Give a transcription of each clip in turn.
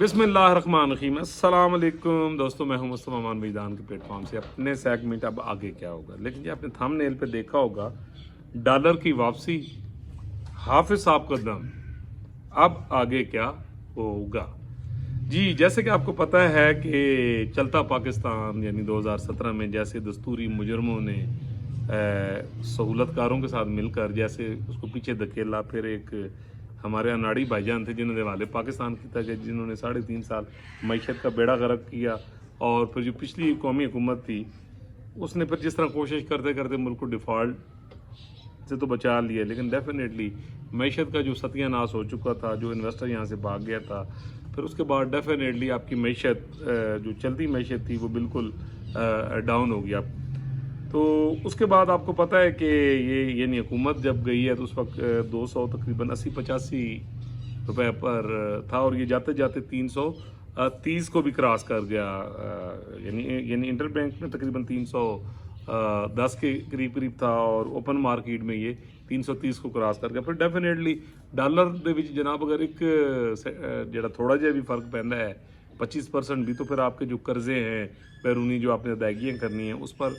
बिस्मिल्लाहिर्रहमानिर्रहीम। अस्सलाम वालेकुम दोस्तों, मैं हूं मुस्तफ़ा अमान मैदान के प्लेटफॉर्म से अपने सेगमेंट अब आगे क्या होगा। लेकिन ये आपने थंबनेल पे देखा होगा, डॉलर की वापसी, हाफिज साहब का दम, अब आगे क्या होगा। जी, जैसे कि आपको पता है कि चलता पाकिस्तान यानी 2017 में जैसे दस्तूरी मुजरमों ने सहूलतकारों के साथ मिलकर जैसे उसको पीछे धकेला, फिर एक हमारे अनाड़ी भाईजान थे जिन्होंने वाले पाकिस्तान की था, जिन्होंने 3.5 साल मईशत का बेड़ा गर्क किया, और फिर जो पिछली कौमी हुकूमत थी उसने फिर जिस तरह कोशिश करते करते मुल्क को डिफ़ॉल्ट से तो बचा लिया, लेकिन डेफिनेटली मईशत का जो सत्यानाश हो चुका था, जो इन्वेस्टर यहाँ से भाग गया था, फिर उसके बाद डेफिनेटली आपकी मईशत जो चलती मईशत थी वो बिल्कुल डाउन हो गया। तो उसके बाद आपको पता है कि ये यानी हुकूमत जब गई है तो उस वक्त 200 तकरीबन 80-85 रुपए पर था, और ये जाते जाते 330 को भी क्रॉस कर गया। यानी इंटर बैंक में तकरीबन 310 के करीब करीब था, और ओपन मार्केट में ये 330 को क्रॉस कर गया। फिर डेफिनेटली डॉलर ਦੇ ਵਿੱਚ जनाब अगर एक जरा थोड़ा ਜਿਹਾ भी फ़र्क पैदा है 25% भी, तो फिर आपके जो कर्जे हैं बैरूनी जो आपने अदायगियाँ करनी है उस पर,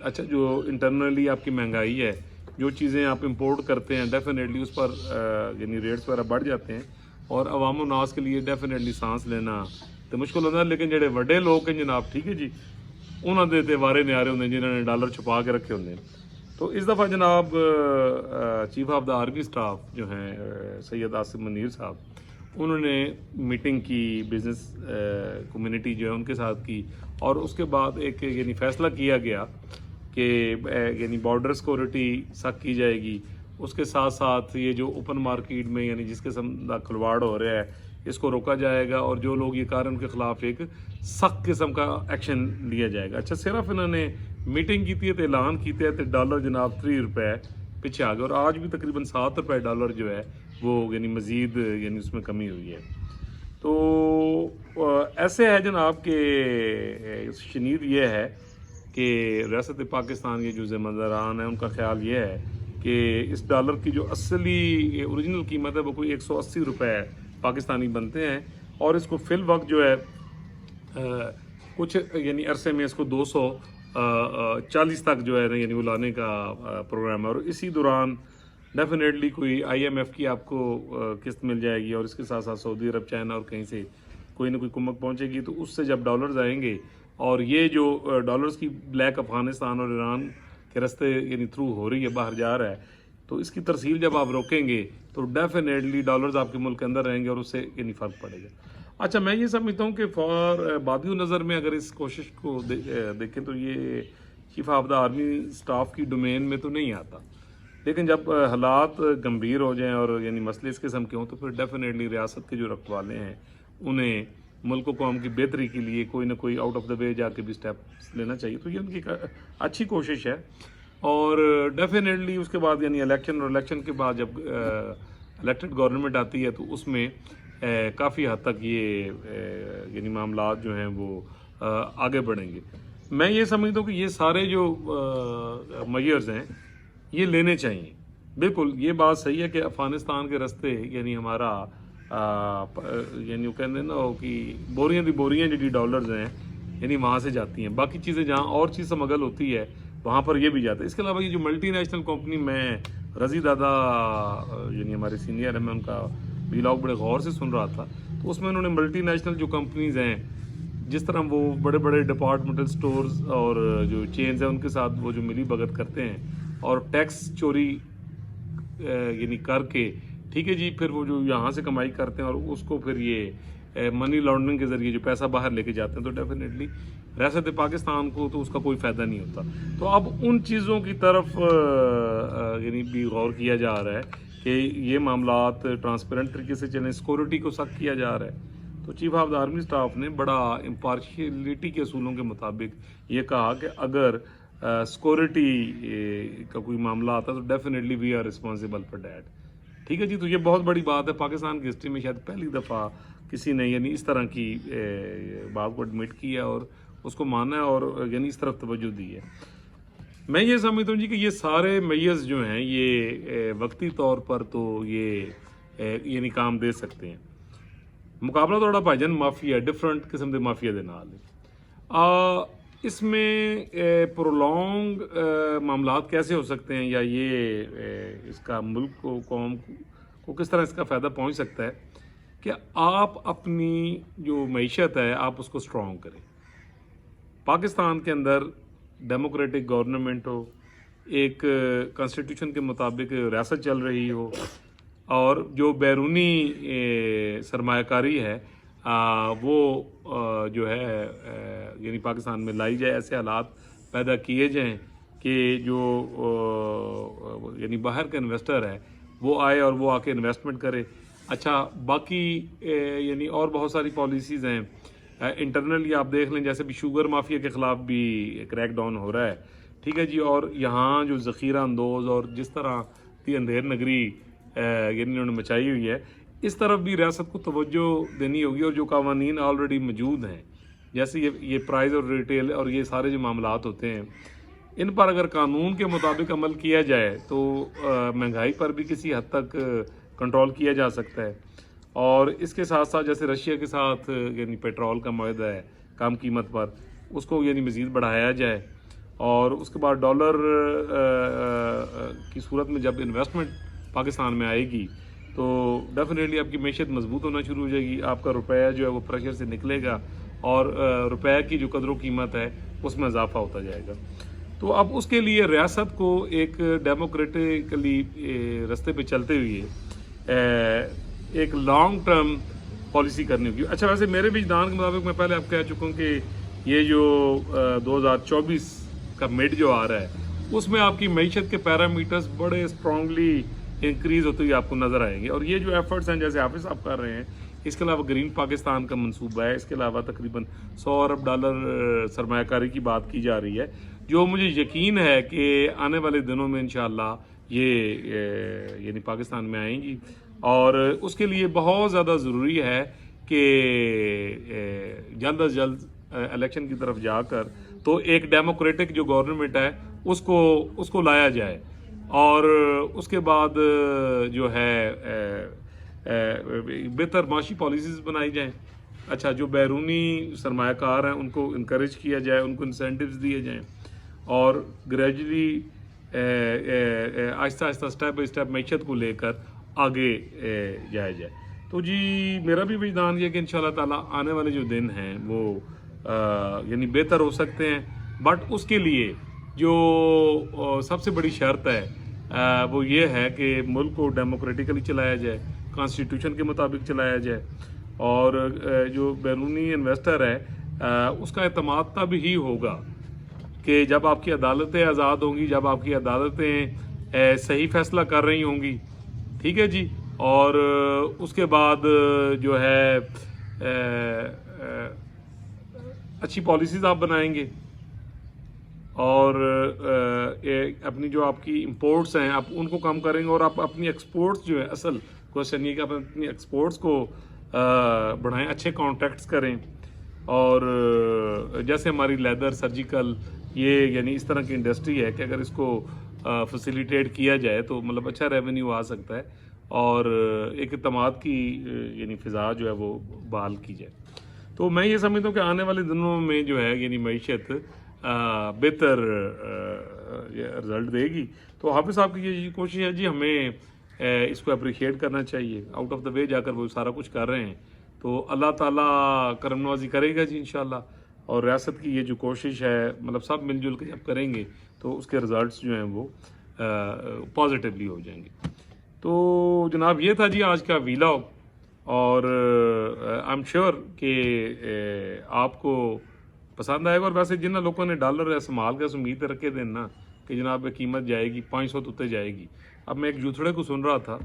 अच्छा जो इंटरनली आपकी महंगाई है, जो चीज़ें आप इंपोर्ट करते हैं डेफिनेटली उस पर यानी रेट्स वगैरह बढ़ जाते हैं, और अवाम व नास के लिए डेफिनेटली सांस लेना तो मुश्किल होता है। लेकिन ਜਿਹੜੇ ਵੱਡੇ लोग हैं जनाब, ठीक है जी, उन्होंने दे ते वारे न्यारे होंगे जिन्होंने डॉलर छुपा के रखे होंगे। तो इस दफ़ा जनाब chief of the army staff जो हैं सैयद आसिम मुनीर साहब, उन्होंने मीटिंग की बिज़नेस कम्युनिटी जो है उनके साथ की, और उसके बाद एक यानी फ़ैसला किया गया कि यानी बॉर्डर सिक्योरिटी सख्त की जाएगी। उसके साथ साथ ये जो ओपन मार्केट में यानी जिस किस्म का खिलवाड़ हो रहा है इसको रोका जाएगा, और जो लोग ये कारण के ख़िलाफ़ एक सख्त किस्म का एक्शन लिया जाएगा। अच्छा, सिर्फ इन्होंने मीटिंग की थी तो ऐलान किया तो डॉलर जनाब 3 रुपये पीछे आ गया, और आज भी तकरीबन 7 रुपये डॉलर जो है वो यानी मज़ीद यानी उसमें कमी हुई है। तो ऐसे है जनाब के शनीद ये है कि रियासत पाकिस्तान के जो ज़िम्मेदारान हैं उनका ख्याल ये है कि इस डॉलर की जो असली ओरिजिनल कीमत है वो कोई 180 रुपये पाकिस्तानी बनते हैं, और इसको फ़िल वक्त जो है कुछ यानी अरसे में इसको 240 तक जो है यानी वो लाने का प्रोग्राम है, और इसी दौरान डेफिनेटली कोई IMF की आपको किस्त मिल जाएगी, और इसके साथ साथ सऊदी अरब, चाइना और कहीं से कोई ना कोई कुमक पहुंचेगी। तो उससे जब डॉलर्स आएंगे, और ये जो डॉलर्स की ब्लैक अफ़गानिस्तान और ईरान के रास्ते यानी थ्रू हो रही है, बाहर जा रहा है, तो इसकी तरसील जब आप रोकेंगे तो डेफिनेटली डॉलर्स आपके मुल्क के अंदर रहेंगे, और उससे यानी फ़र्क पड़ेगा। अच्छा, मैं ये समझता हूँ कि फॉर बादियों नज़र में अगर इस कोशिश को देखें तो ये chief of the army staff की डोमेन में तो नहीं आता, लेकिन जब हालात गंभीर हो जाएं और यानी मसले इस किस्म के हों तो फिर डेफिनेटली रियासत के जो रखवाले हैं उन्हें मुल्क कौम की बेहतरी के लिए कोई ना कोई आउट ऑफ द वे जाके भी स्टेप लेना चाहिए। तो ये उनकी अच्छी कोशिश है, और डेफिनेटली उसके बाद यानी इलेक्शन, और इलेक्शन के बाद जब इलेक्टेड गवर्नमेंट आती है तो उसमें काफ़ी हद तक ये यानी मामलात जो हैं वो आगे बढ़ेंगे। मैं ये समझता हूँ कि ये सारे जो मेजर्स हैं ये लेने चाहिए। बिल्कुल ये बात सही है कि अफ़गानिस्तान के रास्ते यानी हमारा यानी वो कहते हैं ना कि बोरियां जी डॉलर्स हैं यानी वहाँ से जाती हैं, बाकी चीज़ें जहाँ और चीज़ स्मगल होती है वहाँ पर ये भी जाता है। इसके अलावा ये जो मल्टी नेशनल कंपनी, मैं रज़ी दादा यानी हमारे सीनियर हैं, मैं उनका व्लॉग बड़े गौर से सुन रहा था, तो उसमें उन्होंने मल्टी नेशनल जो कंपनीज़ हैं, जिस तरह वो बड़े बड़े डिपार्टमेंटल स्टोर्स और जो चेन्स हैं उनके साथ वो जो मिली भगत करते हैं और टैक्स चोरी यानी करके, ठीक है जी, फिर वो जो यहाँ से कमाई करते हैं और उसको फिर ये मनी लॉन्ड्रिंग के ज़रिए जो पैसा बाहर लेके जाते हैं, तो डेफिनेटली रियासत पाकिस्तान को तो उसका कोई फ़ायदा नहीं होता। तो अब उन चीज़ों की तरफ यानी भी गौर किया जा रहा है कि ये मामलात ट्रांसपेरेंट तरीके से चलें, सिक्योरिटी को सख्त किया जा रहा है। तो chief of the army staff ने बड़ा इम्पार्शियलिटी के असूलों के मुताबिक ये कहा कि अगर सिक्योरिटी का कोई मामला आता है तो definitely we are responsible for that. ठीक है जी, तो ये बहुत बड़ी बात है। पाकिस्तान की हिस्ट्री में शायद पहली दफ़ा किसी ने यानी इस तरह की बात को एडमिट किया और उसको माना है और यानी इस तरफ तवज्जो दी है। मैं ये समझता हूँ जी कि ये सारे मेजर्स जो हैं ये वक्ती तौर पर तो ये यानी काम दे सकते हैं, ਮੁਕਾਬਲਾ ਤੁਹਾਡਾ ਭਾਈਜਾਨ ਮਾਫੀਆ ਡਿਫਰੈਂਟ ਕਿਸਮ ਦੇ ਮਾਫੀਆ ਦੇ ਨਾਲ है। इसमें प्रोलॉन्ग मामलात कैसे हो सकते हैं, या ये इसका मुल्क को कौम को किस तरह इसका फ़ायदा पहुंच सकता है कि आप अपनी जो मईशत है आप उसको स्ट्रॉन्ग करें। पाकिस्तान के अंदर डेमोक्रेटिक गवर्नमेंट हो, एक कॉन्स्टिट्यूशन के मुताबिक रियासत चल रही हो, और जो बैरूनी सरमायाकारी है वो जो है यानी पाकिस्तान में लाई जाए, ऐसे हालात पैदा किए जाएं कि जो यानी बाहर का इन्वेस्टर है वो आए और वो आके इन्वेस्टमेंट करे। अच्छा, बाकी यानी और बहुत सारी पॉलिसीज़ हैं इंटरनली आप देख लें, जैसे भी शुगर माफिया के ख़िलाफ़ भी क्रैक डाउन हो रहा है, ठीक है जी। और यहाँ जो ज़ख़ीरा अंदोज़ और जिस तरह की अंधेर नगरी यानी इन्होंने मचाई हुई है, इस तरफ भी रियासत को तवज्जो देनी होगी। और जो कवानीन ऑलरेडी मौजूद हैं, जैसे ये प्राइस और रिटेल और ये सारे जो मामलात होते हैं, इन पर अगर कानून के मुताबिक अमल किया जाए तो महंगाई पर भी किसी हद तक कंट्रोल किया जा सकता है। और इसके साथ साथ जैसे रशिया के साथ यानी पेट्रोल का मुआहदा है कम कीमत पर, उसको यानी मज़ीद बढ़ाया जाए। और उसके बाद डॉलर की सूरत में जब इन्वेस्टमेंट पाकिस्तान में आएगी तो डेफिनेटली आपकी मैशत मजबूत होना शुरू हो जाएगी, आपका रुपया जो है वो प्रेशर से निकलेगा और रुपये की जो कदर कीमत है उसमें इजाफा होता जाएगा। तो अब उसके लिए रियासत को एक डेमोक्रेटिकली रास्ते पे चलते हुए एक लॉन्ग टर्म पॉलिसी करनी होगी। अच्छा, वैसे मेरे विजदान के मुताबिक मैं पहले आपको कह चुका हूँ कि ये जो 2024 का मिड जो आ रहा है उसमें आपकी मईशत के पैरामीटर्स बड़े स्ट्रांगली इंक्रीज़ होते हुए आपको नज़र आएंगे। और ये जो एफर्ट्स हैं जैसे हाफिज़ साहब कर रहे हैं, इसके अलावा ग्रीन पाकिस्तान का मंसूबा है, इसके अलावा तकरीबन 100 अरब डॉलर सरमायाकारी की बात की जा रही है, जो मुझे यकीन है कि आने वाले दिनों में इंशाअल्लाह ये यानी पाकिस्तान में आएंगी। और उसके लिए बहुत ज़्यादा ज़रूरी है कि जल्द अज जल्द इलेक्शन की तरफ जाकर तो एक डेमोक्रेटिक जो गवर्नमेंट है उसको लाया जाए, और उसके बाद जो है बेहतर माशी पॉलिसीज़ बनाई जाएं। अच्छा, जो बैरूनी सरमायाकार हैं उनको इनकरेज किया जाए, उनको इंसेंटिव्स दिए जाएं, और gradually Aahista Aahista step by step मैशत को लेकर आगे जाया जाए। तो जी मेरा भी विजदान ये कि इंशाअल्लाह ताला आने वाले जो दिन हैं वो यानी बेहतर हो सकते हैं। बट उसके लिए जो सबसे बड़ी शर्त है वो ये है कि मुल्क को डेमोक्रेटिकली चलाया जाए, कॉन्स्टिट्यूशन के मुताबिक चलाया जाए, और जो बैरूनी इन्वेस्टर है उसका एतमाद तब ही होगा कि जब आपकी अदालतें आज़ाद होंगी, जब आपकी अदालतें सही फैसला कर रही होंगी, ठीक है जी। और उसके बाद जो है अच्छी पॉलिसीज़ आप बनाएंगे, और अपनी जो आपकी इंपोर्ट्स हैं आप उनको कम करेंगे, और आप अपनी एक्सपोर्ट्स जो है, असल क्वेश्चन ये कि आप अपनी एक्सपोर्ट्स को बढ़ाएं, अच्छे कॉन्ट्रैक्ट्स करें। और जैसे हमारी लेदर, सर्जिकल, ये यानी इस तरह की इंडस्ट्री है कि अगर इसको फैसिलिटेट किया जाए तो मतलब अच्छा रेवेन्यू आ सकता है, और एक इत्मीनान की यानी फ़िज़ा जो है वो बहाल की जाए। तो मैं ये समझता हूँ कि आने वाले दिनों में जो है यानी मईशत बेहतर रिज़ल्ट देगी। तो हाफिज़ साहब की ये कोशिश है जी, हमें इसको अप्रिशिएट करना चाहिए। आउट ऑफ द वे जाकर वो सारा कुछ कर रहे हैं, तो अल्लाह ताला करम नवाजी करेगा जी इंशाअल्लाह। और रियासत की ये जो कोशिश है मतलब सब मिलजुल के जब करेंगे तो उसके रिज़ल्ट्स जो हैं वो पॉजिटिवली हो जाएंगे। तो जनाब ये था जी आज का वीलॉग, और आई एम श्योर कि आपको पसंद आएगा। और वैसे जिन लोगों ने डॉलर इस्तेमाल का उम्मीद रखे थे ना कि जनाब कीमत जाएगी 500 तो उत्ते जाएगी। अब मैं एक जूथड़े को सुन रहा था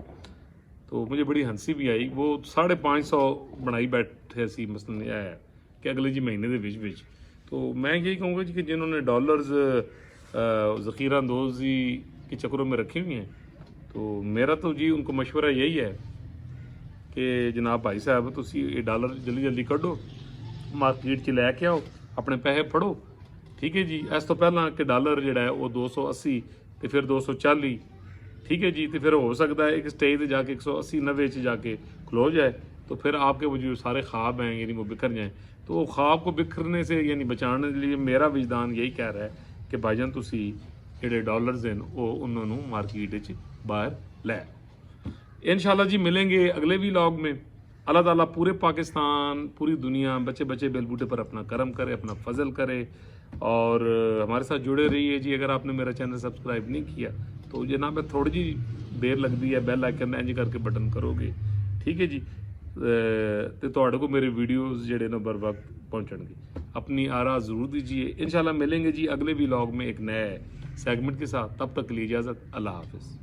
तो मुझे बड़ी हंसी भी आई, वो 550 बनाई बैठे सी मसलन यह है कि अगले जी महीने के विच। तो मैं यही कहूँगा जी कि जिन्होंने डॉलर्स ज़ख़ीरा अंदोज़ी के चक्करों में रखे हुए हैं, तो मेरा तो जी उनको मशवरा यही है कि जनाब भाई साहब तुसी ये डॉलर जल्दी जल्दी कढ़ो, मार्केट च लैके आओ, अपने पैसे फड़ो, ठीक है जी। इस तो पहला कि डॉलर जिहड़ा है वो 280 तो फिर 240, ठीक है जी। तो फिर हो सकता है एक स्टेज ते जाके 180-90 च जाके खलो जाए। تو پھر آپ کے وہ جو سارے خواب ہیں یعنی وہ بکھر جائیں. تو وہ خواب کو بکھرنے سے یعنی بچانے کے لیے میرا وجدان یہی کہہ رہا ہے کہ بھائی جان تسی جڑے ڈالرز ہیں وہ انہوں نے مارکیٹ وچ باہر لے. انشاءاللہ جی ملیں گے اگلے ولاگ میں. اللہ تعالیٰ پورے پاکستان پوری دنیا بچے بچے بیل بوٹے پر اپنا کرم کرے, اپنا فضل کرے, اور ہمارے ساتھ جڑے رہیے جی. اگر آپ نے میرا چینل سبسکرائب نہیں کیا تو جناب تھوڑی جی دیر لگتی ہے, بیل آئکن انج کر کے بٹن کرو گے, ٹھیک ہے جی. تے تواڈے کو میرے ویڈیوز جڑے نا بر وقت پہنچن گے. اپنی آراء ضرور دیجیے. انشاءاللہ ملیں گے جی اگلے ولاگ میں ایک نئے سیگمنٹ کے ساتھ. تب تک لی اجازت. اللہ حافظ.